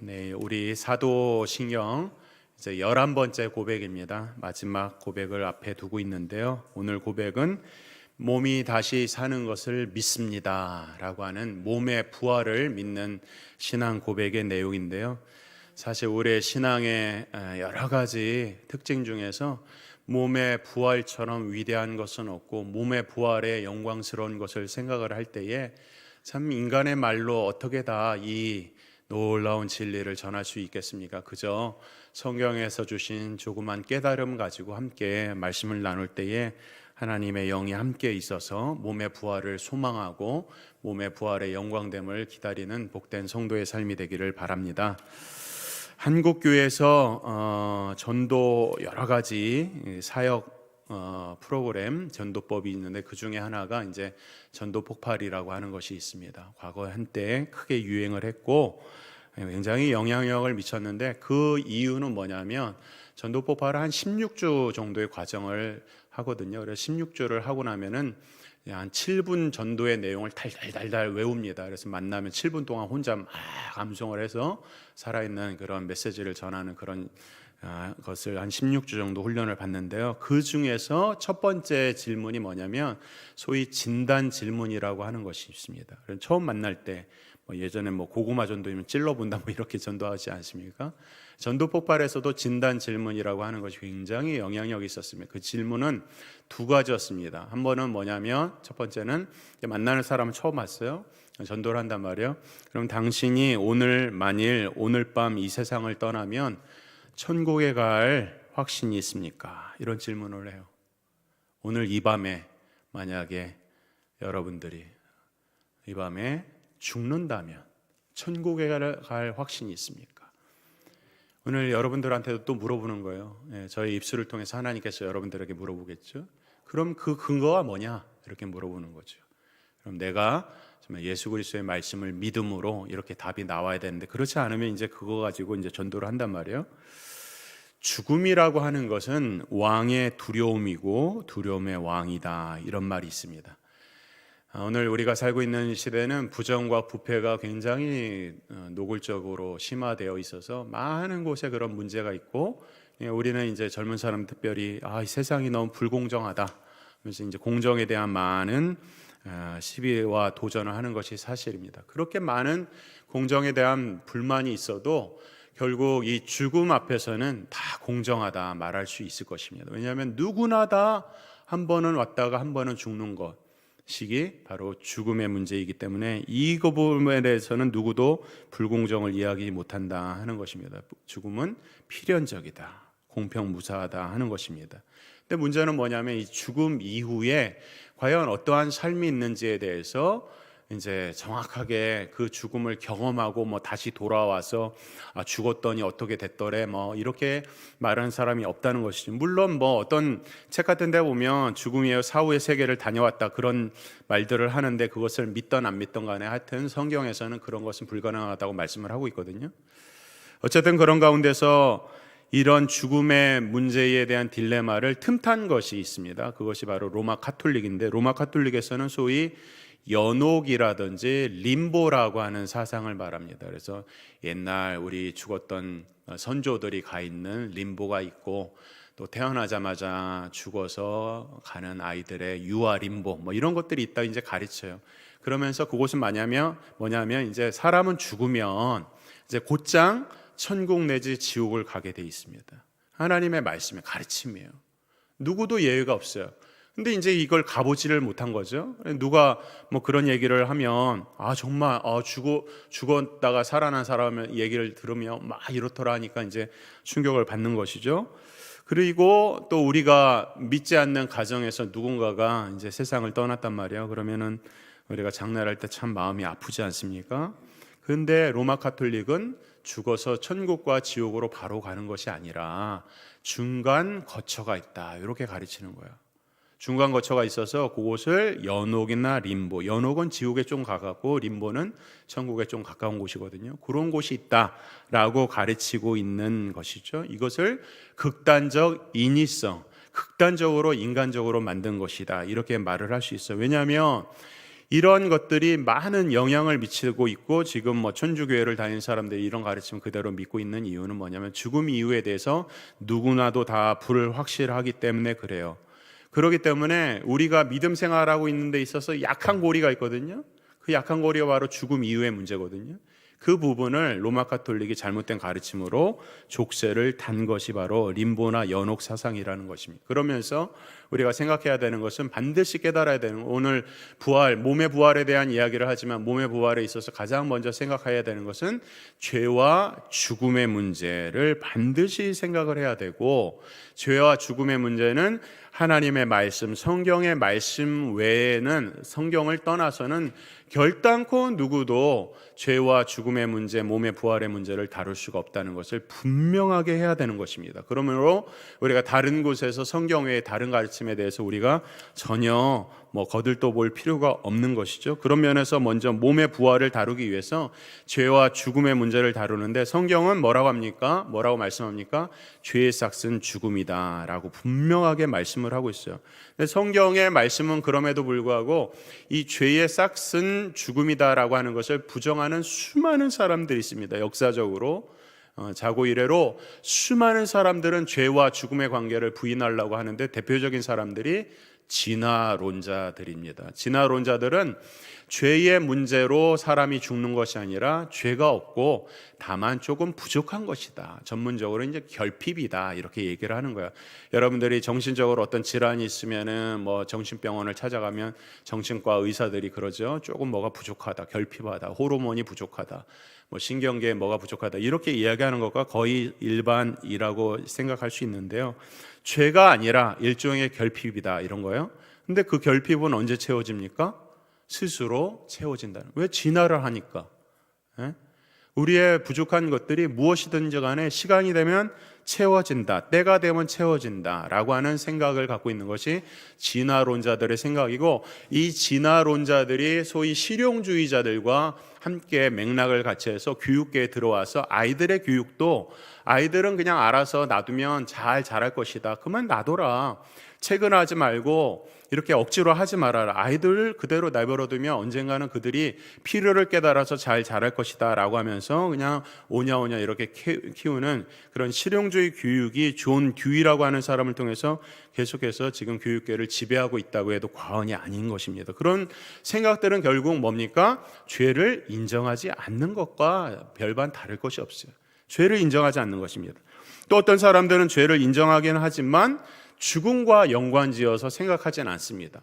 네, 우리 사도신경 이제 11번째 고백입니다. 마지막 고백을 앞에 두고 있는데요. 오늘 고백은 몸이 다시 사는 것을 믿습니다 라고 하는 몸의 부활을 믿는 신앙 고백의 내용인데요. 사실 우리의 신앙의 여러 가지 특징 중에서 몸의 부활처럼 위대한 것은 없고 몸의 부활에 영광스러운 것을 생각을 할 때에 참 인간의 말로 어떻게 다 이 놀라운 진리를 전할 수 있겠습니까? 그저 성경에서 주신 조그만 깨달음 가지고 함께 말씀을 나눌 때에 하나님의 영이 함께 있어서 몸의 부활을 소망하고 몸의 부활의 영광됨을 기다리는 복된 성도의 삶이 되기를 바랍니다. 한국 교회에서 전도 여러 가지 사역 프로그램 전도법이 있는데 그 중에 하나가 이제 전도 폭발이라고 하는 것이 있습니다. 과거 한때 크게 유행을 했고 굉장히 영향력을 미쳤는데 그 이유는 뭐냐면 전도 폭발을 한 16주 정도의 과정을 하거든요. 그래서 16주를 하고 나면은 한 7분 전도의 내용을 달달달달 외웁니다. 그래서 만나면 7분 동안 혼자 막 암송을 해서 살아있는 그런 메시지를 전하는 그런 것을 한 16주 정도 훈련을 받는데요. 그 중에서 첫 번째 질문이 뭐냐면 소위 진단 질문이라고 하는 것이 있습니다. 처음 만날 때 예전에 고구마 전도이면 찔러본다 이렇게 전도하지 않습니까? 전도 폭발에서도 진단 질문이라고 하는 것이 굉장히 영향력이 있었습니다. 그 질문은 두 가지였습니다. 한 번은 뭐냐면 첫 번째는 만나는 사람은 처음 왔어요. 전도를 한단 말이에요. 그럼 당신이 만일 오늘 밤 이 세상을 떠나면 천국에 갈 확신이 있습니까? 이런 질문을 해요. 오늘 이 밤에 만약에 여러분들이 이 밤에 죽는다면 천국에 갈 확신이 있습니까? 오늘 여러분들한테도 또 물어보는 거예요. 저희 입술을 통해서 하나님께서 여러분들에게 물어보겠죠. 그럼 그 근거가 뭐냐? 이렇게 물어보는 거죠. 그럼 내가 정말 예수 그리스도의 말씀을 믿음으로 이렇게 답이 나와야 되는데 그렇지 않으면 이제 그거 가지고 이제 전도를 한단 말이에요. 죽음이라고 하는 것은 왕의 두려움이고 두려움의 왕이다 이런 말이 있습니다. 오늘 우리가 살고 있는 시대는 부정과 부패가 굉장히 노골적으로 심화되어 있어서 많은 곳에 그런 문제가 있고 우리는 이제 젊은 사람 특별히 이 세상이 너무 불공정하다 그래서 이제 공정에 대한 많은 시비와 도전을 하는 것이 사실입니다. 그렇게 많은 공정에 대한 불만이 있어도 결국 이 죽음 앞에서는 다 공정하다 말할 수 있을 것입니다. 왜냐하면 누구나 다 한 번은 왔다가 한 번은 죽는 것이 바로 죽음의 문제이기 때문에 이 부분에 대해서는 누구도 불공정을 이야기 못한다 하는 것입니다. 죽음은 필연적이다, 공평무사하다 하는 것입니다. 근데 문제는 뭐냐면 이 죽음 이후에 과연 어떠한 삶이 있는지에 대해서 이제 정확하게 그 죽음을 경험하고 다시 돌아와서 죽었더니 어떻게 됐더래 이렇게 말하는 사람이 없다는 것이죠. 물론 어떤 책 같은 데 보면 죽음이에요 사후의 세계를 다녀왔다 그런 말들을 하는데 그것을 믿던 안 믿던 간에 하여튼 성경에서는 그런 것은 불가능하다고 말씀을 하고 있거든요. 어쨌든 그런 가운데서 이런 죽음의 문제에 대한 딜레마를 틈탄 것이 있습니다. 그것이 바로 로마 카톨릭인데 로마 카톨릭에서는 소위 연옥이라든지 림보라고 하는 사상을 말합니다. 그래서 옛날 우리 죽었던 선조들이 가 있는 림보가 있고 또 태어나자마자 죽어서 가는 아이들의 유아 림보 이런 것들이 있다 이제 가르쳐요. 그러면서 그곳은 뭐냐면 이제 사람은 죽으면 이제 곧장 천국 내지 지옥을 가게 돼 있습니다. 하나님의 말씀의 가르침이에요. 누구도 예외가 없어요. 근데 이제 이걸 가보지를 못한 거죠. 누가 그런 얘기를 하면 정말 죽었다가 살아난 사람의 얘기를 들으면 막 이렇더라 하니까 이제 충격을 받는 것이죠. 그리고 또 우리가 믿지 않는 가정에서 누군가가 이제 세상을 떠났단 말이에요. 그러면은 우리가 장날할 때 참 마음이 아프지 않습니까? 그런데 로마 카톨릭은 죽어서 천국과 지옥으로 바로 가는 것이 아니라 중간 거처가 있다 이렇게 가르치는 거예요. 중간 거처가 있어서 그곳을 연옥이나 림보, 연옥은 지옥에 좀 가깝고 림보는 천국에 좀 가까운 곳이거든요. 그런 곳이 있다라고 가르치고 있는 것이죠. 이것을 극단적 인위성, 극단적으로 인간적으로 만든 것이다 이렇게 말을 할 수 있어요. 왜냐하면 이런 것들이 많은 영향을 미치고 있고, 지금 뭐 천주교회를 다니는 사람들이 이런 가르침을 그대로 믿고 있는 이유는 뭐냐면 죽음 이후에 대해서 누구나도 다 불확실하기 때문에 그래요. 그렇기 때문에 우리가 믿음 생활하고 있는 데 있어서 약한 고리가 있거든요. 그 약한 고리가 바로 죽음 이후의 문제거든요. 그 부분을 로마 가톨릭이 잘못된 가르침으로 족쇄를 단 것이 바로 림보나 연옥 사상이라는 것입니다. 그러면서 우리가 생각해야 되는 것은 반드시 깨달아야 되는, 오늘 부활, 몸의 부활에 대한 이야기를 하지만 몸의 부활에 있어서 가장 먼저 생각해야 되는 것은 죄와 죽음의 문제를 반드시 생각을 해야 되고, 죄와 죽음의 문제는 하나님의 말씀, 성경의 말씀 외에는, 성경을 떠나서는 결단코 누구도 죄와 죽음의 문제, 몸의 부활의 문제를 다룰 수가 없다는 것을 분명하게 해야 되는 것입니다. 그러므로 우리가 다른 곳에서 성경 외의 다른 가르침에 대해서 우리가 전혀 거들떠 볼 필요가 없는 것이죠. 그런 면에서 먼저 몸의 부활을 다루기 위해서 죄와 죽음의 문제를 다루는데, 성경은 뭐라고 합니까? 뭐라고 말씀합니까? 죄의 삭은 죽음이다 라고 분명하게 말씀을 하고 있어요. 근데 성경의 말씀은 그럼에도 불구하고 이 죄의 삭은 죽음이다 라고 하는 것을 부정하는 수많은 사람들이 있습니다. 역사적으로 자고 이래로 수많은 사람들은 죄와 죽음의 관계를 부인하려고 하는데, 대표적인 사람들이 진화론자들입니다. 진화론자들은 죄의 문제로 사람이 죽는 것이 아니라 죄가 없고 다만 조금 부족한 것이다, 전문적으로 이제 결핍이다, 이렇게 얘기를 하는 거야. 여러분들이 정신적으로 어떤 질환이 있으면은 정신병원을 찾아가면 정신과 의사들이 그러죠. 조금 뭐가 부족하다, 결핍하다, 호르몬이 부족하다, 신경계에 뭐가 부족하다, 이렇게 이야기하는 것과 거의 일반이라고 생각할 수 있는데요. 죄가 아니라 일종의 결핍이다, 이런 거예요. 근데 그 결핍은 언제 채워집니까? 스스로 채워진다는. 왜? 진화를 하니까. 우리의 부족한 것들이 무엇이든지 간에 시간이 되면 채워진다, 때가 되면 채워진다 라고 하는 생각을 갖고 있는 것이 진화론자들의 생각이고, 이 진화론자들이 소위 실용주의자들과 함께 맥락을 같이 해서 교육계에 들어와서 아이들의 교육도, 아이들은 그냥 알아서 놔두면 잘 자랄 것이다, 그만 놔둬라, 체근하지 말고 이렇게 억지로 하지 말아라, 아이들 그대로 내버려두면 언젠가는 그들이 필요를 깨달아서 잘 자랄 것이다 라고 하면서 그냥 오냐오냐 이렇게 키우는 그런 실용주의 교육이 존 듀이라고 하는 사람을 통해서 계속해서 지금 교육계를 지배하고 있다고 해도 과언이 아닌 것입니다. 그런 생각들은 결국 뭡니까? 죄를 인정하지 않는 것과 별반 다를 것이 없어요. 죄를 인정하지 않는 것입니다. 또 어떤 사람들은 죄를 인정하긴 하지만 죽음과 연관지어서 생각하지는 않습니다.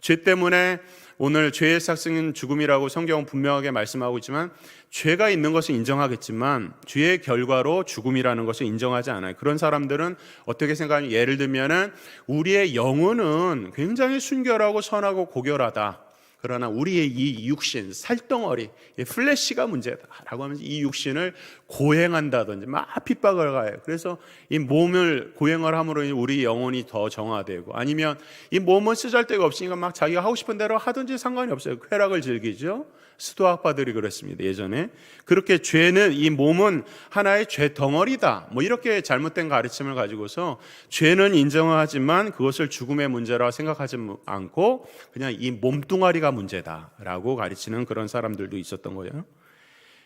죄 때문에, 오늘 죄의 삭은 죽음이라고 성경은 분명하게 말씀하고 있지만, 죄가 있는 것은 인정하겠지만 죄의 결과로 죽음이라는 것을 인정하지 않아요. 그런 사람들은 어떻게 생각하냐면, 예를 들면은 우리의 영혼은 굉장히 순결하고 선하고 고결하다, 그러나 우리의 이 육신, 살덩어리, 이 플래시가 문제다라고 하면서 이 육신을 고행한다든지 막 핍박을 가요. 그래서 이 몸을 고행을 함으로 우리 영혼이 더 정화되고, 아니면 이 몸은 쓰잘데가 없으니까 막 자기가 하고 싶은 대로 하든지 상관이 없어요. 쾌락을 즐기죠. 스토아파들이 그랬습니다, 예전에. 그렇게 죄는, 이 몸은 하나의 죄 덩어리다, 이렇게 잘못된 가르침을 가지고서 죄는 인정하지만 그것을 죽음의 문제라 생각하지 않고 그냥 이 몸뚱아리가 문제다라고 가르치는 그런 사람들도 있었던 거예요.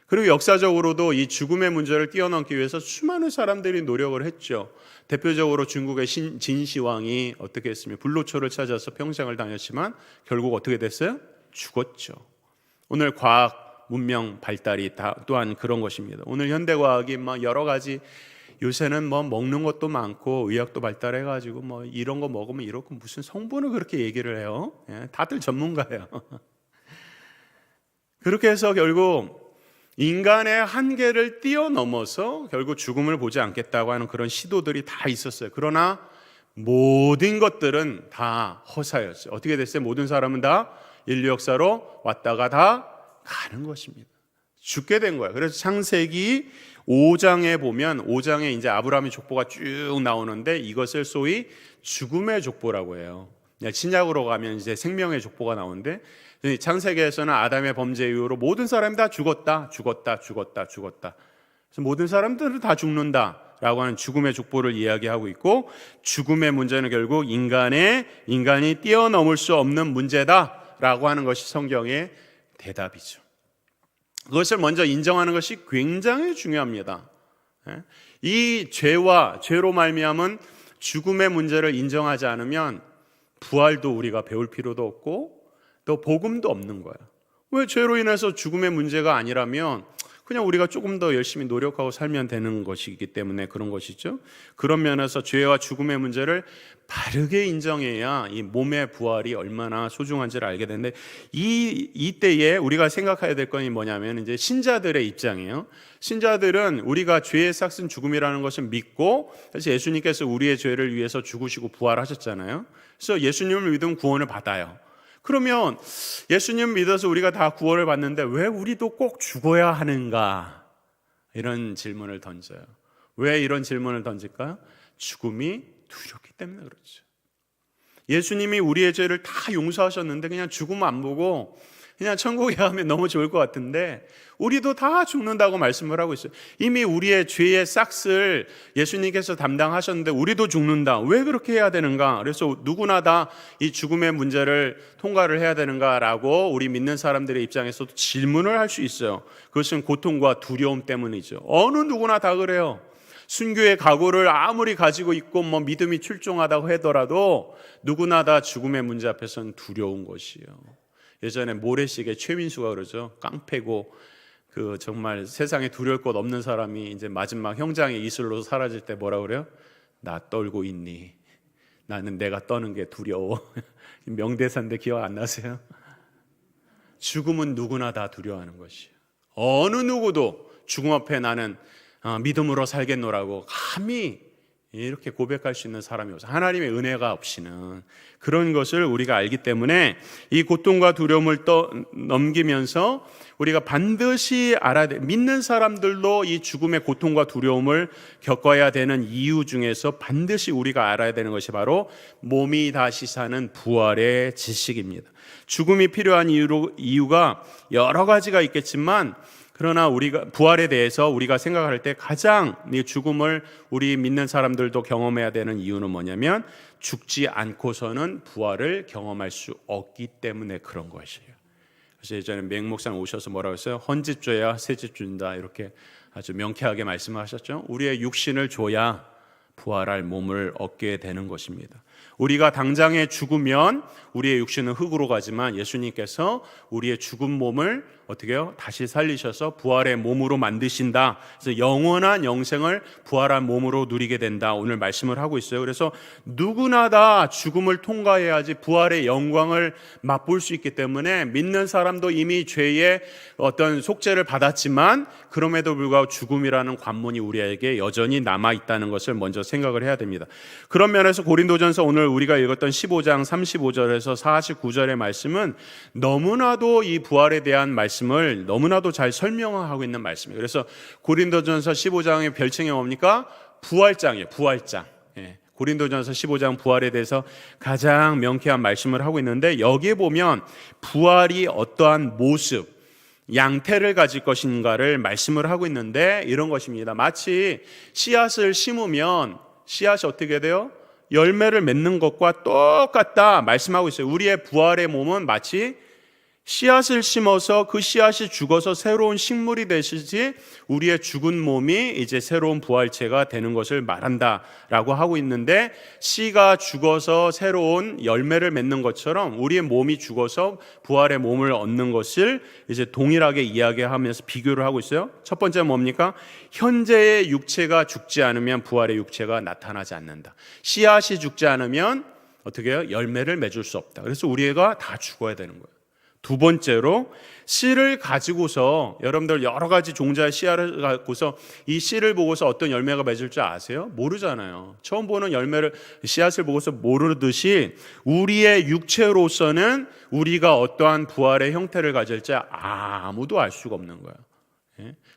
그리고 역사적으로도 이 죽음의 문제를 뛰어넘기 위해서 수많은 사람들이 노력을 했죠. 대표적으로 중국의 진시황이 어떻게 했으면 불로초를 찾아서 평생을 다녔지만 결국 어떻게 됐어요? 죽었죠. 오늘 과학 문명 발달이 또한 그런 것입니다. 오늘 현대과학이 여러 가지, 요새는 먹는 것도 많고 의학도 발달해가지고 이런 거 먹으면 이렇고, 무슨 성분을 그렇게 얘기를 해요? 다들 전문가예요. 그렇게 해서 결국 인간의 한계를 뛰어넘어서 결국 죽음을 보지 않겠다고 하는 그런 시도들이 다 있었어요. 그러나 모든 것들은 다 허사였어요. 어떻게 됐어요? 모든 사람은 다 인류 역사로 왔다가 다 가는 것입니다. 죽게 된 거예요. 그래서 창세기 5장에 보면, 5장에 이제 아브라함의 족보가 쭉 나오는데 이것을 소위 죽음의 족보라고 해요. 신약으로 가면 이제 생명의 족보가 나오는데, 창세기에서는 아담의 범죄 이후로 모든 사람이 다 죽었다. 그래서 모든 사람들은 다 죽는다라고 하는 죽음의 족보를 이야기하고 있고, 죽음의 문제는 결국 인간이 뛰어넘을 수 없는 문제다 라고 하는 것이 성경의 대답이죠. 그것을 먼저 인정하는 것이 굉장히 중요합니다. 이 죄로 말미암은 죽음의 문제를 인정하지 않으면 부활도 우리가 배울 필요도 없고 또 복음도 없는 거예요. 왜 죄로 인해서 죽음의 문제가 아니라면 그냥 우리가 조금 더 열심히 노력하고 살면 되는 것이기 때문에 그런 것이죠. 그런 면에서 죄와 죽음의 문제를 바르게 인정해야 이 몸의 부활이 얼마나 소중한지를 알게 되는데 이때에 우리가 생각해야 될 것이 뭐냐면 이제 신자들의 입장이에요. 신자들은 우리가 죄의 삭슨 죽음이라는 것을 믿고 사실 예수님께서 우리의 죄를 위해서 죽으시고 부활하셨잖아요. 그래서 예수님을 믿으면 구원을 받아요. 그러면 예수님 믿어서 우리가 다 구원을 받는데 왜 우리도 꼭 죽어야 하는가? 이런 질문을 던져요. 왜 이런 질문을 던질까요? 죽음이 두렵기 때문에 그렇죠. 예수님이 우리의 죄를 다 용서하셨는데 그냥 죽음 안 보고 그냥 천국에 가면 너무 좋을 것 같은데 우리도 다 죽는다고 말씀을 하고 있어요. 이미 우리의 죄의 싹을 예수님께서 담당하셨는데 우리도 죽는다. 왜 그렇게 해야 되는가? 그래서 누구나 다 이 죽음의 문제를 통과를 해야 되는가라고 우리 믿는 사람들의 입장에서도 질문을 할 수 있어요. 그것은 고통과 두려움 때문이죠. 어느 누구나 다 그래요. 순교의 각오를 아무리 가지고 있고 믿음이 출중하다고 하더라도 누구나 다 죽음의 문제 앞에서는 두려운 것이에요. 예전에 모래시계 최민수가 그러죠. 깡패고 정말 세상에 두려울 것 없는 사람이 이제 마지막 형장의 이슬로 사라질 때 뭐라 그래요? 나 떨고 있니? 나는 내가 떠는 게 두려워. 명대사인데 기억 안 나세요? 죽음은 누구나 다 두려워하는 것이에요. 어느 누구도 죽음 앞에 나는 믿음으로 살겠노라고 감히 이렇게 고백할 수 있는 사람이 없어요. 하나님의 은혜가 없이는. 그런 것을 우리가 알기 때문에 이 고통과 두려움을 넘기면서 우리가 반드시 알아야 돼. 믿는 사람들도 이 죽음의 고통과 두려움을 겪어야 되는 이유 중에서 반드시 우리가 알아야 되는 것이 바로 몸이 다시 사는 부활의 지식입니다. 죽음이 필요한 이유가 여러 가지가 있겠지만 그러나 우리가 부활에 대해서 우리가 생각할 때 가장 이 죽음을 우리 믿는 사람들도 경험해야 되는 이유는 뭐냐면 죽지 않고서는 부활을 경험할 수 없기 때문에 그런 것이에요. 그래서 예전에 맹목사님 오셔서 뭐라고 했어요? 헌집 줘야 새집 준다 이렇게 아주 명쾌하게 말씀하셨죠. 우리의 육신을 줘야 부활할 몸을 얻게 되는 것입니다. 우리가 당장에 죽으면 우리의 육신은 흙으로 가지만 예수님께서 우리의 죽은 몸을 어떻게 해요? 다시 살리셔서 부활의 몸으로 만드신다. 그래서 영원한 영생을 부활한 몸으로 누리게 된다. 오늘 말씀을 하고 있어요. 그래서 누구나 다 죽음을 통과해야지 부활의 영광을 맛볼 수 있기 때문에 믿는 사람도 이미 죄의 어떤 속죄를 받았지만 그럼에도 불구하고 죽음이라는 관문이 우리에게 여전히 남아있다는 것을 먼저 생각을 해야 됩니다. 그런 면에서 고린도전서 오늘 우리가 읽었던 15장 35절에서 49절의 말씀은 너무나도 이 부활에 대한 말씀을 너무나도 잘 설명하고 있는 말씀이에요. 그래서 고린도전서 15장의 별칭이 뭡니까? 부활장이에요. 부활장. 고린도전서 15장 부활에 대해서 가장 명쾌한 말씀을 하고 있는데 여기에 보면 부활이 어떠한 모습, 양태를 가질 것인가를 말씀을 하고 있는데 이런 것입니다. 마치 씨앗을 심으면 씨앗이 어떻게 돼요? 열매를 맺는 것과 똑같다 말씀하고 있어요. 우리의 부활의 몸은 마치 씨앗을 심어서 그 씨앗이 죽어서 새로운 식물이 되시지 우리의 죽은 몸이 이제 새로운 부활체가 되는 것을 말한다라고 하고 있는데 씨가 죽어서 새로운 열매를 맺는 것처럼 우리의 몸이 죽어서 부활의 몸을 얻는 것을 이제 동일하게 이야기하면서 비교를 하고 있어요. 첫 번째는 뭡니까? 현재의 육체가 죽지 않으면 부활의 육체가 나타나지 않는다. 씨앗이 죽지 않으면 어떻게 해요? 열매를 맺을 수 없다. 그래서 우리가 다 죽어야 되는 거예요. 두 번째로 씨를 가지고서 여러분들 여러 가지 종자의 씨앗을 갖고서 이 씨를 보고서 어떤 열매가 맺을 줄 아세요? 모르잖아요. 처음 보는 씨앗을 보고서 모르듯이 우리의 육체로서는 우리가 어떠한 부활의 형태를 가질지 아무도 알 수가 없는 거예요.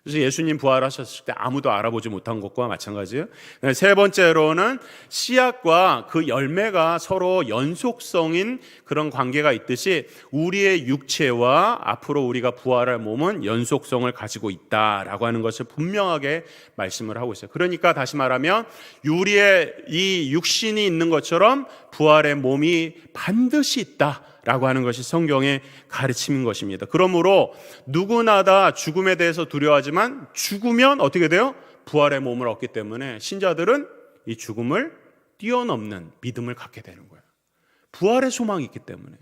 그래서 예수님 부활하셨을 때 아무도 알아보지 못한 것과 마찬가지예요. 세 번째로는 씨앗과 그 열매가 서로 연속성인 그런 관계가 있듯이 우리의 육체와 앞으로 우리가 부활할 몸은 연속성을 가지고 있다라고 하는 것을 분명하게 말씀을 하고 있어요. 그러니까 다시 말하면 우리의 이 육신이 있는 것처럼 부활의 몸이 반드시 있다 라고 하는 것이 성경의 가르침인 것입니다. 그러므로 누구나 다 죽음에 대해서 두려워하지만 죽으면 어떻게 돼요? 부활의 몸을 얻기 때문에 신자들은 이 죽음을 뛰어넘는 믿음을 갖게 되는 거예요. 부활의 소망이 있기 때문에.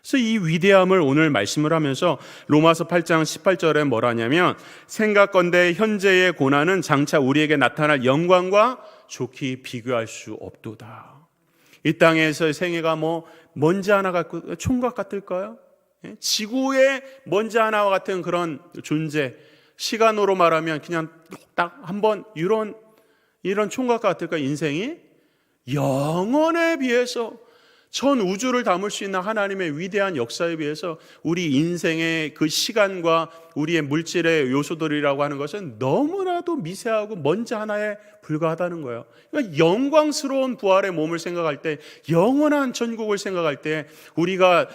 그래서 이 위대함을 오늘 말씀을 하면서 로마서 8장 18절에 뭐라냐면 생각건대 현재의 고난은 장차 우리에게 나타날 영광과 좋게 비교할 수 없도다. 이 땅에서의 생애가 먼지 하나 같고 총각 같을까요? 지구의 먼지 하나와 같은 그런 존재, 시간으로 말하면 그냥 딱 한번 이런 총각 같을까? 인생이 영원에 비해서 전 우주를 담을 수 있는 하나님의 위대한 역사에 비해서 우리 인생의 그 시간과 우리의 물질의 요소들이라고 하는 것은 너무나도 미세하고 먼지 하나에 불과하다는 거예요. 그러니까 영광스러운 부활의 몸을 생각할 때, 영원한 천국을 생각할 때 우리가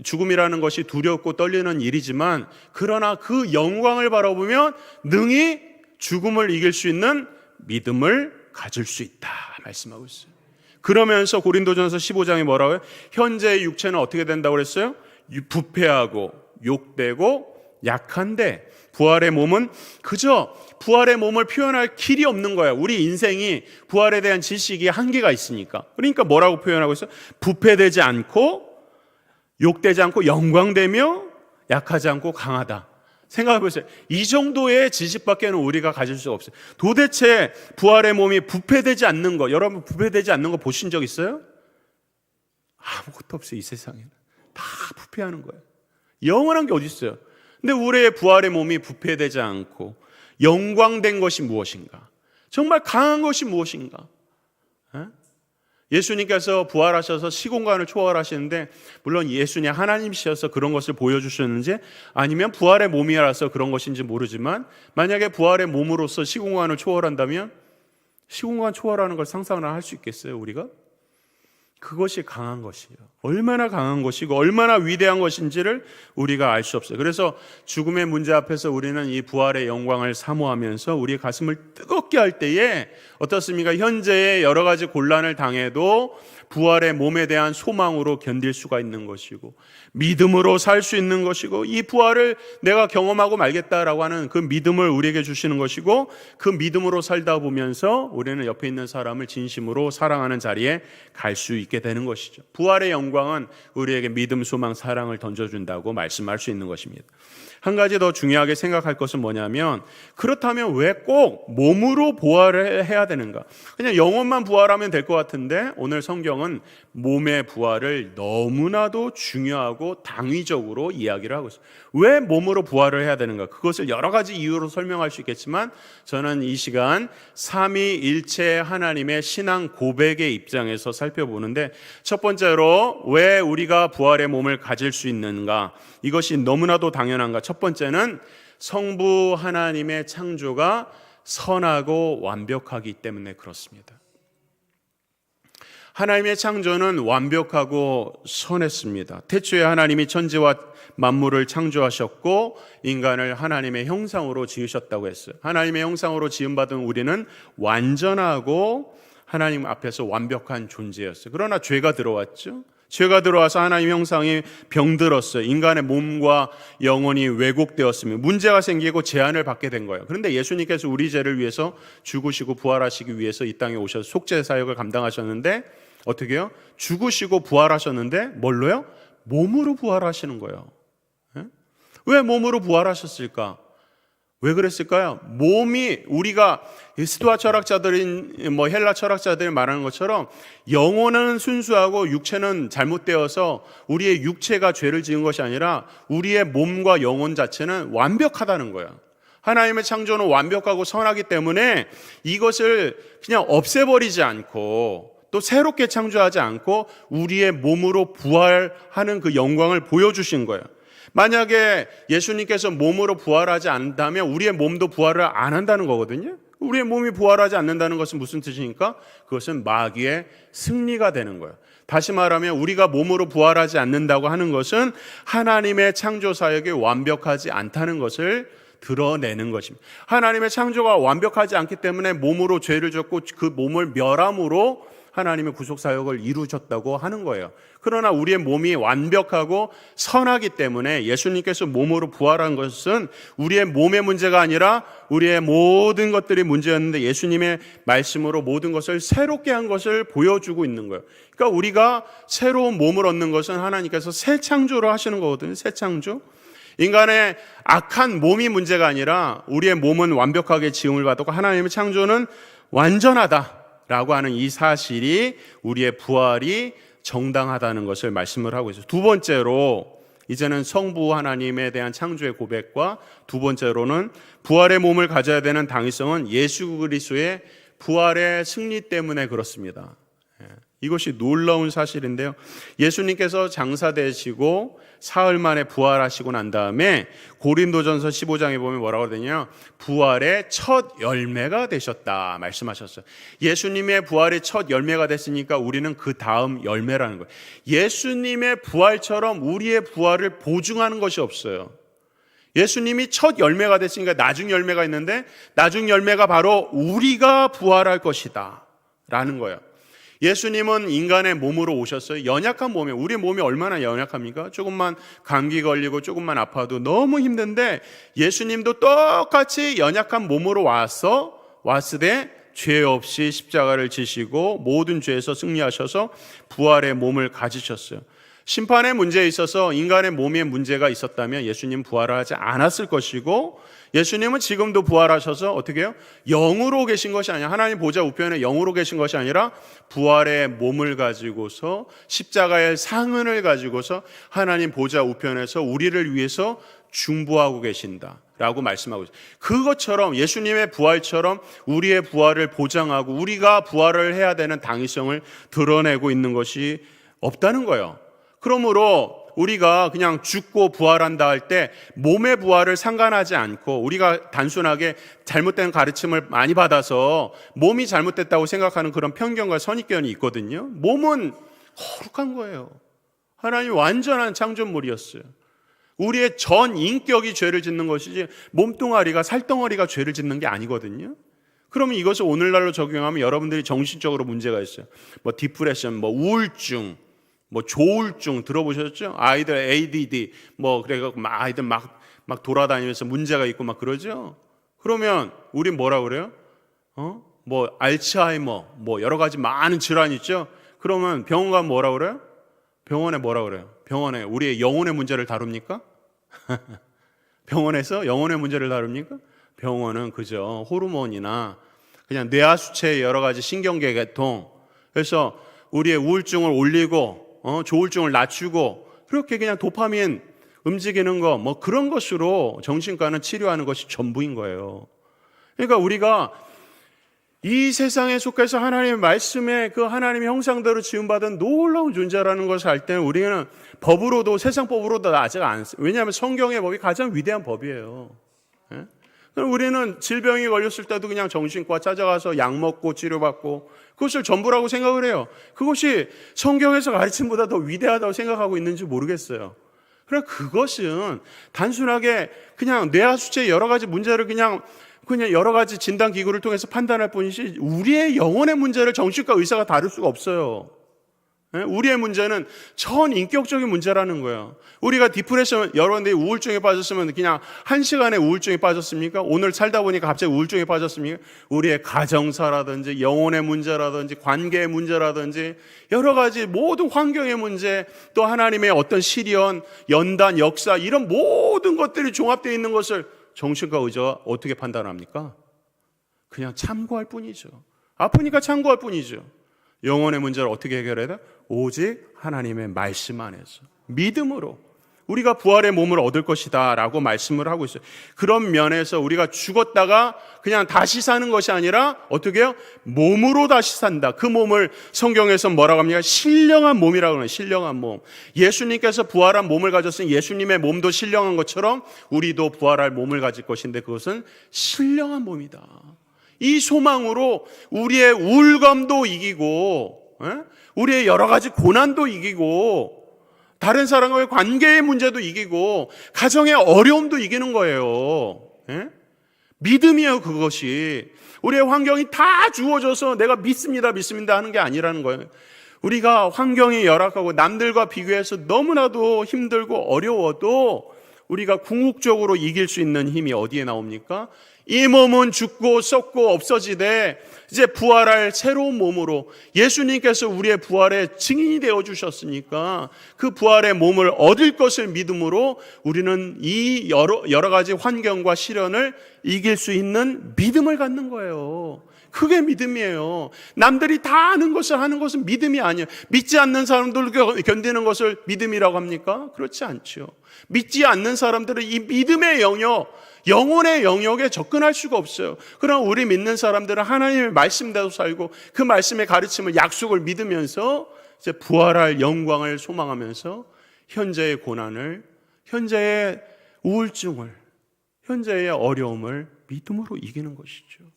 죽음이라는 것이 두렵고 떨리는 일이지만 그러나 그 영광을 바라보면 능히 죽음을 이길 수 있는 믿음을 가질 수 있다 말씀하고 있어요. 그러면서 고린도전서 15장에 뭐라고요? 현재의 육체는 어떻게 된다고 그랬어요? 부패하고 욕되고 약한데 부활의 몸은 그저 부활의 몸을 표현할 길이 없는 거야. 우리 인생이 부활에 대한 지식이 한계가 있으니까. 그러니까 뭐라고 표현하고 있어요? 부패되지 않고 욕되지 않고 영광되며 약하지 않고 강하다. 생각해 보세요. 이 정도의 지식밖에는 우리가 가질 수가 없어요. 도대체 부활의 몸이 부패되지 않는 거, 여러분 부패되지 않는 거 보신 적 있어요? 아무것도 없어요. 이 세상에는 다 부패하는 거예요. 영원한 게 어디 있어요? 근데 우리의 부활의 몸이 부패되지 않고 영광된 것이 무엇인가? 정말 강한 것이 무엇인가? 예수님께서 부활하셔서 시공간을 초월하시는데 물론 예수님 하나님이셔서 그런 것을 보여주셨는지 아니면 부활의 몸이라서 그런 것인지 모르지만 만약에 부활의 몸으로서 시공간을 초월한다면 시공간 초월하는 걸 상상을 할 수 있겠어요 우리가? 그것이 강한 것이에요. 얼마나 강한 것이고 얼마나 위대한 것인지를 우리가 알 수 없어요. 그래서 죽음의 문제 앞에서 우리는 이 부활의 영광을 사모하면서 우리 가슴을 뜨겁게 할 때에 어떻습니까? 현재의 여러 가지 곤란을 당해도 부활의 몸에 대한 소망으로 견딜 수가 있는 것이고 믿음으로 살 수 있는 것이고 이 부활을 내가 경험하고 말겠다라고 하는 그 믿음을 우리에게 주시는 것이고 그 믿음으로 살다 보면서 우리는 옆에 있는 사람을 진심으로 사랑하는 자리에 갈 수 있게 되는 것이죠. 부활의 영광은 우리에게 믿음, 소망, 사랑을 던져준다고 말씀할 수 있는 것입니다. 한 가지 더 중요하게 생각할 것은 뭐냐면 그렇다면 왜 꼭 몸으로 부활을 해야 되는가? 그냥 영혼만 부활하면 될 것 같은데 오늘 성경은 몸의 부활을 너무나도 중요하고 당위적으로 이야기를 하고 있어요. 왜 몸으로 부활을 해야 되는가? 그것을 여러 가지 이유로 설명할 수 있겠지만 저는 이 시간 삼위일체 하나님의 신앙 고백의 입장에서 살펴보는데 첫 번째로 왜 우리가 부활의 몸을 가질 수 있는가? 이것이 너무나도 당연한가? 첫 번째는 성부 하나님의 창조가 선하고 완벽하기 때문에 그렇습니다. 하나님의 창조는 완벽하고 선했습니다. 태초에 하나님이 천지와 만물을 창조하셨고 인간을 하나님의 형상으로 지으셨다고 했어요. 하나님의 형상으로 지음받은 우리는 완전하고 하나님 앞에서 완벽한 존재였어요. 그러나 죄가 들어왔죠. 죄가 들어와서 하나님 형상이 병들었어요. 인간의 몸과 영혼이 왜곡되었으며 문제가 생기고 제한을 받게 된 거예요. 그런데 예수님께서 우리 죄를 위해서 죽으시고 부활하시기 위해서 이 땅에 오셔서 속죄 사역을 감당하셨는데 어떻게 해요? 죽으시고 부활하셨는데 뭘로요? 몸으로 부활하시는 거예요. 왜 몸으로 부활하셨을까? 왜 그랬을까요? 몸이 우리가 스토아 철학자들인 헬라 철학자들이 말하는 것처럼 영혼은 순수하고 육체는 잘못되어서 우리의 육체가 죄를 지은 것이 아니라 우리의 몸과 영혼 자체는 완벽하다는 거예요. 하나님의 창조는 완벽하고 선하기 때문에 이것을 그냥 없애버리지 않고 또 새롭게 창조하지 않고 우리의 몸으로 부활하는 그 영광을 보여주신 거예요. 만약에 예수님께서 몸으로 부활하지 않는다면 우리의 몸도 부활을 안 한다는 거거든요. 우리의 몸이 부활하지 않는다는 것은 무슨 뜻입니까? 그것은 마귀의 승리가 되는 거예요. 다시 말하면 우리가 몸으로 부활하지 않는다고 하는 것은 하나님의 창조 사역이 완벽하지 않다는 것을 드러내는 것입니다. 하나님의 창조가 완벽하지 않기 때문에 몸으로 죄를 졌고 그 몸을 멸함으로 하나님의 구속 사역을 이루셨다고 하는 거예요. 그러나 우리의 몸이 완벽하고 선하기 때문에 예수님께서 몸으로 부활한 것은 우리의 몸의 문제가 아니라 우리의 모든 것들이 문제였는데 예수님의 말씀으로 모든 것을 새롭게 한 것을 보여주고 있는 거예요. 그러니까 우리가 새로운 몸을 얻는 것은 하나님께서 새 창조를 하시는 거거든요. 새 창조. 인간의 악한 몸이 문제가 아니라 우리의 몸은 완벽하게 지음을 받았고 하나님의 창조는 완전하다라고 하는 이 사실이 우리의 부활이 정당하다는 것을 말씀을 하고 있어요. 두 번째로 이제는 성부 하나님에 대한 창조의 고백과 두 번째로는 부활의 몸을 가져야 되는 당위성은 예수 그리스도의 부활의 승리 때문에 그렇습니다. 이것이 놀라운 사실인데요. 예수님께서 장사되시고 사흘 만에 부활하시고 난 다음에 고린도전서 15장에 보면 뭐라고 하더냐, 부활의 첫 열매가 되셨다 말씀하셨어요. 예수님의 부활의 첫 열매가 됐으니까 우리는 그 다음 열매라는 거예요. 예수님의 부활처럼 우리의 부활을 보증하는 것이 없어요. 예수님이 첫 열매가 됐으니까 나중 열매가 있는데 나중 열매가 바로 우리가 부활할 것이다 라는 거예요. 예수님은 인간의 몸으로 오셨어요. 연약한 몸에, 우리 몸이 얼마나 연약합니까? 조금만 감기 걸리고 조금만 아파도 너무 힘든데 예수님도 똑같이 연약한 몸으로 왔을 때 죄 없이 십자가를 지시고 모든 죄에서 승리하셔서 부활의 몸을 가지셨어요. 심판의 문제에 있어서 인간의 몸에 문제가 있었다면 예수님 부활을 하지 않았을 것이고, 예수님은 지금도 부활하셔서 어떻게 해요? 영으로 계신 것이 아니라, 하나님 보좌 우편에 영으로 계신 것이 아니라 부활의 몸을 가지고서 십자가의 상흔을 가지고서 하나님 보좌 우편에서 우리를 위해서 중보하고 계신다 라고 말씀하고 있어요. 그것처럼 예수님의 부활처럼 우리의 부활을 보장하고 우리가 부활을 해야 되는 당위성을 드러내고 있는 것이 없다는 거예요. 그러므로 우리가 그냥 죽고 부활한다 할 때 몸의 부활을 상관하지 않고, 우리가 단순하게 잘못된 가르침을 많이 받아서 몸이 잘못됐다고 생각하는 그런 편견과 선입견이 있거든요. 몸은 거룩한 거예요. 하나님이 완전한 창조물이었어요. 우리의 전 인격이 죄를 짓는 것이지 몸뚱아리가, 살덩어리가 죄를 짓는 게 아니거든요. 그러면 이것을 오늘날로 적용하면 여러분들이 정신적으로 문제가 있어요. 뭐 디프레션, 뭐 우울증, 뭐 조울증 들어보셨죠? 아이들 ADD 그래서 아이들 막 돌아다니면서 문제가 있고 막 그러죠. 그러면 우린 뭐라 그래요? 뭐 알츠하이머, 뭐 여러 가지 많은 질환이 있죠. 그러면 병원 가면 뭐라 그래요? 병원에 뭐라 그래요? 병원에 우리의 영혼의 문제를 다룹니까? 병원에서 영혼의 문제를 다룹니까? 병원은 그저 호르몬이나 그냥 뇌하수체의 여러 가지 신경계 계통, 그래서 우리의 우울증을 올리고 조울증을 낮추고 그렇게 그냥 도파민 움직이는 거 그런 것으로 정신과는 치료하는 것이 전부인 거예요. 그러니까 우리가 이 세상에 속해서 하나님의 말씀에 그 하나님의 형상대로 지음받은 놀라운 존재라는 것을 알 때는 우리는 법으로도, 세상 법으로도 아직 안 써요. 왜냐하면 성경의 법이 가장 위대한 법이에요. 그럼 우리는 질병이 걸렸을 때도 그냥 정신과 찾아가서 약 먹고 치료받고 그것을 전부라고 생각을 해요. 그것이 성경에서 가르침보다 더 위대하다고 생각하고 있는지 모르겠어요. 그러나 그것은 단순하게 그냥 뇌하수체의 여러 가지 문제를 그냥 여러 가지 진단 기구를 통해서 판단할 뿐이지 우리의 영혼의 문제를 정신과 의사가 다룰 수가 없어요. 우리의 문제는 전 인격적인 문제라는 거예요. 우리가 디프레션, 여러분들이 우울증에 빠졌으면 그냥 한 시간에 우울증에 빠졌습니까? 오늘 살다 보니까 갑자기 우울증에 빠졌습니까? 우리의 가정사라든지 영혼의 문제라든지 관계의 문제라든지 여러 가지 모든 환경의 문제, 또 하나님의 어떤 시련, 연단, 역사, 이런 모든 것들이 종합되어 있는 것을 정신과 의사가 어떻게 판단합니까? 그냥 참고할 뿐이죠. 아프니까 참고할 뿐이죠. 영혼의 문제를 어떻게 해결해야 돼? 오직 하나님의 말씀 안에서 믿음으로 우리가 부활의 몸을 얻을 것이다 라고 말씀을 하고 있어요. 그런 면에서 우리가 죽었다가 그냥 다시 사는 것이 아니라 어떻게 해요? 몸으로 다시 산다. 그 몸을 성경에서 뭐라고 합니까? 신령한 몸이라고 하는, 신령한 몸. 예수님께서 부활한 몸을 가졌으니 예수님의 몸도 신령한 것처럼 우리도 부활할 몸을 가질 것인데 그것은 신령한 몸이다. 이 소망으로 우리의 우울감도 이기고, 우리의 여러 가지 고난도 이기고, 다른 사람과의 관계의 문제도 이기고, 가정의 어려움도 이기는 거예요. 믿음이에요. 그것이 우리의 환경이 다 주어져서 내가 믿습니다 하는 게 아니라는 거예요. 우리가 환경이 열악하고 남들과 비교해서 너무나도 힘들고 어려워도 우리가 궁극적으로 이길 수 있는 힘이 어디에 나옵니까? 이 몸은 죽고 썩고 없어지되 이제 부활할 새로운 몸으로 예수님께서 우리의 부활의 증인이 되어 주셨으니까 그 부활의 몸을 얻을 것을 믿음으로 우리는 이 여러 가지 환경과 시련을 이길 수 있는 믿음을 갖는 거예요. 그게 믿음이에요. 남들이 다 아는 것을 하는 것은 믿음이 아니에요. 믿지 않는 사람들 견디는 것을 믿음이라고 합니까? 그렇지 않죠. 믿지 않는 사람들은 이 믿음의 영역, 영혼의 영역에 접근할 수가 없어요. 그러나 우리 믿는 사람들은 하나님의 말씀대로 살고 그 말씀의 가르침을, 약속을 믿으면서 이제 부활할 영광을 소망하면서 현재의 고난을, 현재의 우울증을, 현재의 어려움을 믿음으로 이기는 것이죠.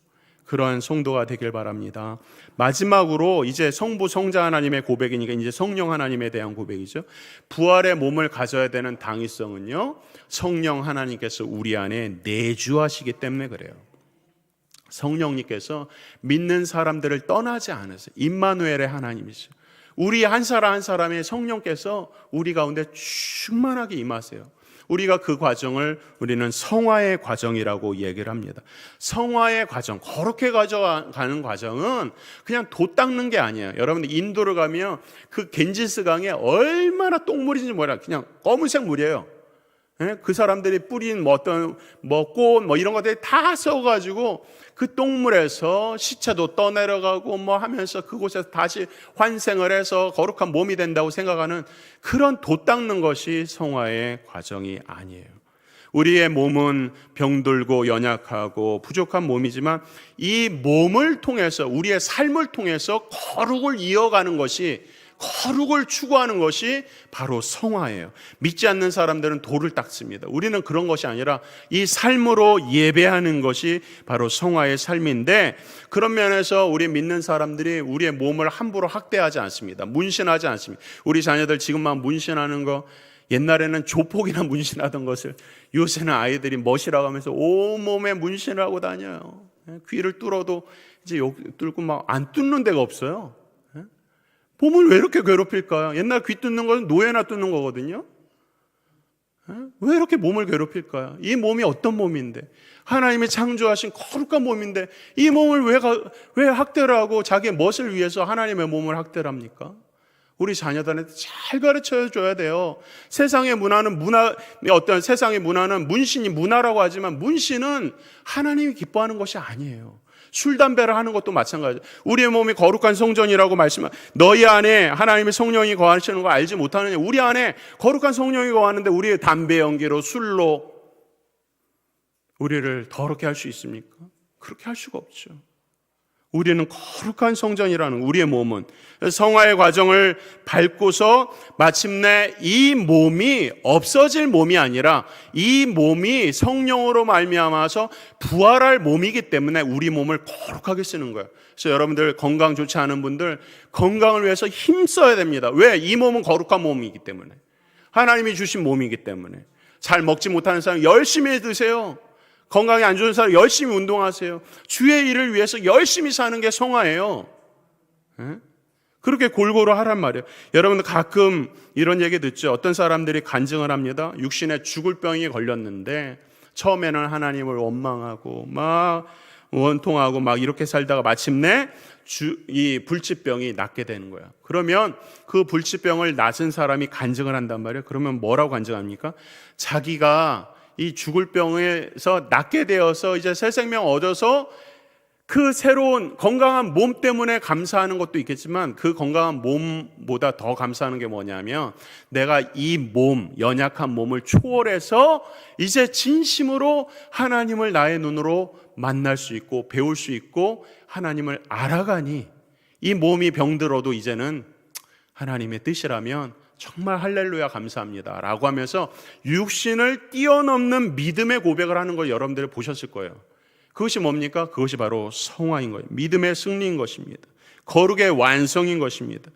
그러한 성도가 되길 바랍니다. 마지막으로 이제 성부, 성자 하나님의 고백이니까 이제 성령 하나님에 대한 고백이죠. 부활의 몸을 가져야 되는 당위성은요, 성령 하나님께서 우리 안에 내주하시기 때문에 그래요. 성령님께서 믿는 사람들을 떠나지 않으세요. 임마누엘의 하나님이시죠. 우리 한 사람 한 사람의 성령께서 우리 가운데 충만하게 임하세요. 우리가 그 과정을 우리는 성화의 과정이라고 얘기를 합니다. 성화의 과정, 거룩해 가져가는 과정은 그냥 돛 닦는 게 아니에요. 여러분들 인도를 가면 그 겐지스 강에 얼마나 똥물인지 몰라요. 그냥 검은색 물이에요. 그 사람들이 뿌린 어떤 꽃 이런 것들이 다 썩어가지고 그 똥물에서 시체도 떠내려가고 하면서 그곳에서 다시 환생을 해서 거룩한 몸이 된다고 생각하는 그런 돛 닦는 것이 성화의 과정이 아니에요. 우리의 몸은 병들고 연약하고 부족한 몸이지만 이 몸을 통해서, 우리의 삶을 통해서 거룩을 이어가는 것이, 거룩을 추구하는 것이 바로 성화예요. 믿지 않는 사람들은 돌을 닦습니다. 우리는 그런 것이 아니라 이 삶으로 예배하는 것이 바로 성화의 삶인데, 그런 면에서 우리 믿는 사람들이 우리의 몸을 함부로 학대하지 않습니다. 문신하지 않습니다. 우리 자녀들 지금만 문신하는 거, 옛날에는 조폭이나 문신하던 것을 요새는 아이들이 멋이라고 하면서 온몸에 문신을 하고 다녀요. 귀를 뚫어도 이제 여기 뚫고 막 안 뚫는 데가 없어요. 몸을 왜 이렇게 괴롭힐까요? 옛날 귀 뚫는 건 노예나 뚫는 거거든요. 왜 이렇게 몸을 괴롭힐까요? 이 몸이 어떤 몸인데, 하나님이 창조하신 거룩한 몸인데 이 몸을 왜 학대를 하고 자기의 멋을 위해서 하나님의 몸을 학대를 합니까? 우리 자녀들한테 잘 가르쳐 줘야 돼요. 세상의 문화는 세상의 문화는 문신이 문화라고 하지만 문신은 하나님이 기뻐하는 것이 아니에요. 술, 담배를 하는 것도 마찬가지예요. 우리의 몸이 거룩한 성전이라고 말씀하면, 너희 안에 하나님의 성령이 거하시는 거 알지 못하느냐? 우리 안에 거룩한 성령이 거하는데 우리의 담배 연기로, 술로 우리를 더럽게 할 수 있습니까? 그렇게 할 수가 없죠. 우리는 거룩한 성전이라는, 우리의 몸은 성화의 과정을 밟고서 마침내 이 몸이 없어질 몸이 아니라 이 몸이 성령으로 말미암아서 부활할 몸이기 때문에 우리 몸을 거룩하게 쓰는 거예요. 그래서 여러분들 건강 좋지 않은 분들 건강을 위해서 힘써야 됩니다. 왜? 이 몸은 거룩한 몸이기 때문에, 하나님이 주신 몸이기 때문에. 잘 먹지 못하는 사람 열심히 드세요. 건강이 안 좋은 사람 열심히 운동하세요. 주의 일을 위해서 열심히 사는 게 성화예요. 그렇게 골고루 하란 말이에요. 여러분들 가끔 이런 얘기 듣죠. 어떤 사람들이 간증을 합니다. 육신에 죽을 병이 걸렸는데 처음에는 하나님을 원망하고 막 원통하고 막 이렇게 살다가 마침내 이 불치병이 낫게 되는 거야. 그러면 그 불치병을 낫은 사람이 간증을 한단 말이에요. 그러면 뭐라고 간증합니까? 자기가 이 죽을 병에서 낫게 되어서 이제 새 생명 얻어서 그 새로운 건강한 몸 때문에 감사하는 것도 있겠지만 그 건강한 몸보다 더 감사하는 게 뭐냐면, 내가 이 몸, 연약한 몸을 초월해서 이제 진심으로 하나님을 나의 눈으로 만날 수 있고 배울 수 있고 하나님을 알아가니 이 몸이 병들어도 이제는 하나님의 뜻이라면 정말 할렐루야 감사합니다 라고 하면서 육신을 뛰어넘는 믿음의 고백을 하는 걸 여러분들이 보셨을 거예요. 그것이 뭡니까? 그것이 바로 성화인 거예요. 믿음의 승리인 것입니다. 거룩의 완성인 것입니다.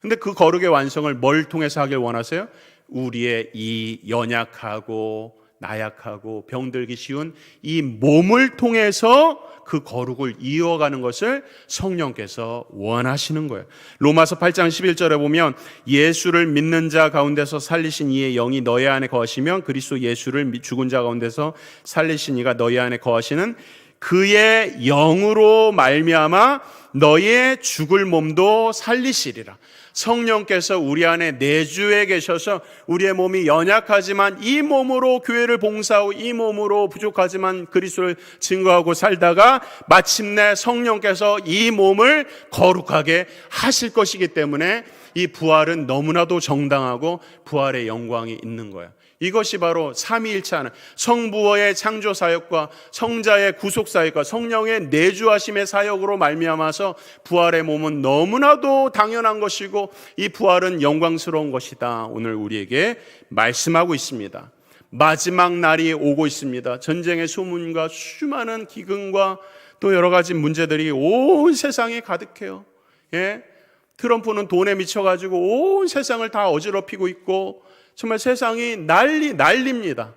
근데 그 거룩의 완성을 뭘 통해서 하길 원하세요? 우리의 이 연약하고 나약하고 병들기 쉬운 이 몸을 통해서 그 거룩을 이어가는 것을 성령께서 원하시는 거예요. 로마서 8장 11절에 보면 예수를 믿는 자 가운데서 살리신 이의 영이 너희 안에 거하시면 그리스도 예수를 죽은 자 가운데서 살리신 이가 너희 안에 거하시는 그의 영으로 말미암아 너희의 죽을 몸도 살리시리라. 성령께서 우리 안에 내주에 계셔서 우리의 몸이 연약하지만 이 몸으로 교회를 봉사하고 이 몸으로 부족하지만 그리스도를 증거하고 살다가 마침내 성령께서 이 몸을 거룩하게 하실 것이기 때문에 이 부활은 너무나도 정당하고 부활의 영광이 있는 거예요. 이것이 바로 삼위일체하는 성부의 창조 사역과 성자의 구속 사역과 성령의 내주하심의 사역으로 말미암아서 부활의 몸은 너무나도 당연한 것이고 이 부활은 영광스러운 것이다. 오늘 우리에게 말씀하고 있습니다. 마지막 날이 오고 있습니다. 전쟁의 소문과 수많은 기근과 또 여러 가지 문제들이 온 세상에 가득해요. 트럼프는 돈에 미쳐가지고 온 세상을 다 어지럽히고 있고 정말 세상이 난립니다.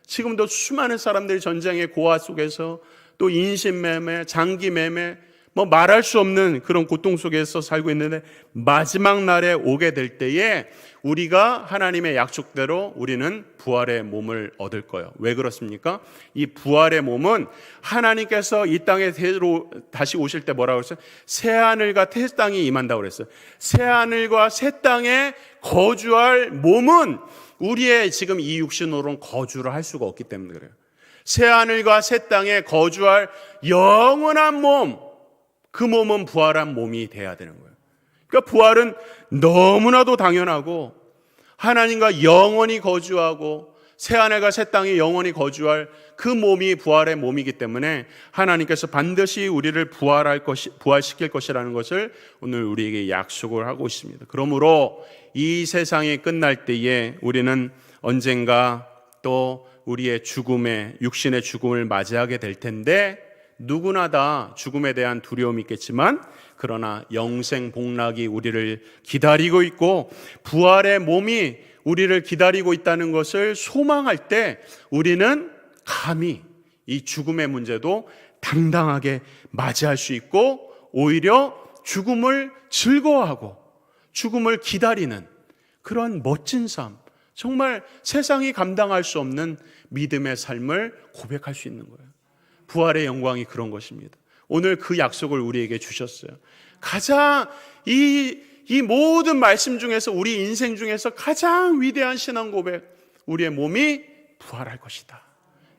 지금도 수많은 사람들이 전쟁의 고아 속에서 또 인신매매, 장기매매 말할 수 없는 그런 고통 속에서 살고 있는데 마지막 날에 오게 될 때에 우리가 하나님의 약속대로 우리는 부활의 몸을 얻을 거예요. 왜 그렇습니까? 이 부활의 몸은 하나님께서 이 땅에 다시 오실 때 뭐라고 그랬어요? 새하늘과 새 땅이 임한다고 그랬어요. 새하늘과 새 땅에 거주할 몸은 우리의 지금 이 육신으로는 거주를 할 수가 없기 때문에 그래요. 새하늘과 새 땅에 거주할 영원한 몸, 그 몸은 부활한 몸이 돼야 되는 거예요. 그러니까 부활은 너무나도 당연하고 하나님과 영원히 거주하고 새하늘과 새 땅에 영원히 거주할 그 몸이 부활의 몸이기 때문에 하나님께서 반드시 우리를 부활시킬 것이라는 것을 오늘 우리에게 약속을 하고 있습니다. 그러므로 이 세상이 끝날 때에 우리는 언젠가 또 우리의 육신의 죽음을 맞이하게 될 텐데 누구나 다 죽음에 대한 두려움이 있겠지만 그러나 영생 복락이 우리를 기다리고 있고 부활의 몸이 우리를 기다리고 있다는 것을 소망할 때 우리는 감히 이 죽음의 문제도 당당하게 맞이할 수 있고 오히려 죽음을 즐거워하고 죽음을 기다리는 그런 멋진 삶, 정말 세상이 감당할 수 없는 믿음의 삶을 고백할 수 있는 거예요. 부활의 영광이 그런 것입니다. 오늘 그 약속을 우리에게 주셨어요. 가장 이 모든 말씀 중에서 우리 인생 중에서 가장 위대한 신앙 고백, 우리의 몸이 부활할 것이다.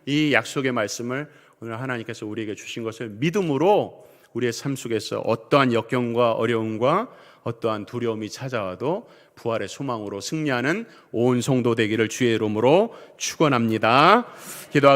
이 약속의 말씀을 오늘 하나님께서 우리에게 주신 것을 믿음으로 우리의 삶 속에서 어떠한 역경과 어려움과 어떠한 두려움이 찾아와도 부활의 소망으로 승리하는 온 성도 되기를 주의 이름으로 축원합니다. 기도하겠습니다.